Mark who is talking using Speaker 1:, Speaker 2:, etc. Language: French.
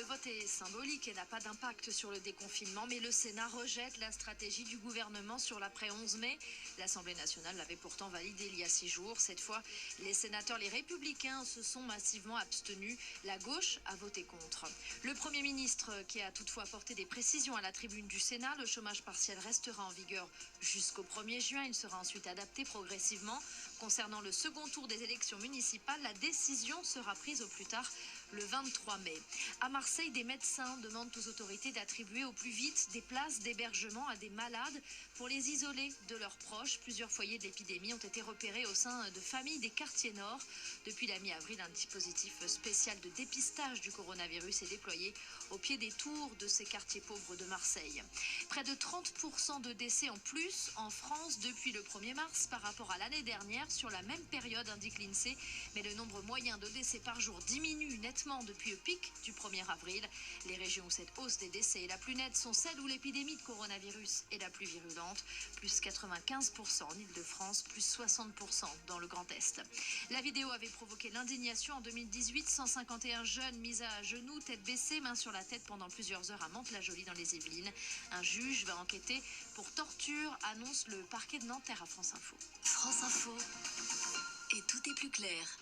Speaker 1: vote est symbolique et n'a pas d'impact sur le déconfinement, mais le Sénat rejette la stratégie du gouvernement sur l'après 11 mai. L'Assemblée nationale l'avait pourtant validé il y a 6 jours. Cette fois, les sénateurs, les républicains, se sont massivement abstenus. La gauche a voté contre. Le Premier ministre, qui a toutefois apporté des précisions à la tribune du Sénat, le chômage partiel restera en vigueur jusqu'au 1er juin. Il sera ensuite adapté progressivement. Concernant le second tour des élections municipales, la décision sera prise au plus tard le 23 mai. À Marseille, des médecins demandent aux autorités d'attribuer au plus vite des places d'hébergement à des malades pour les isoler de leurs proches. Plusieurs foyers de l'épidémie ont été repérés au sein de familles des quartiers nord. Depuis la mi-avril, un dispositif spécial de dépistage du coronavirus est déployé au pied des tours de ces quartiers pauvres de Marseille. Près de 30% de décès en plus en France depuis le 1er mars par rapport à l'année dernière sur la même période, indique l'INSEE. Mais le nombre moyen de décès par jour diminue nettement depuis le pic du 1er avril. Les régions où cette hausse des décès est la plus nette sont celles où l'épidémie de coronavirus est la plus virulente, plus 95% en Ile-de-France, plus 60% dans le Grand Est. La vidéo avait provoqué l'indignation en 2018. 151 jeunes mis à genoux, tête baissée, main sur la tête pendant plusieurs heures à Mantes-la-Jolie dans les Yvelines. Un juge va enquêter pour torture, annonce le parquet de Nanterre à France Info.
Speaker 2: France Info. Et tout est plus clair.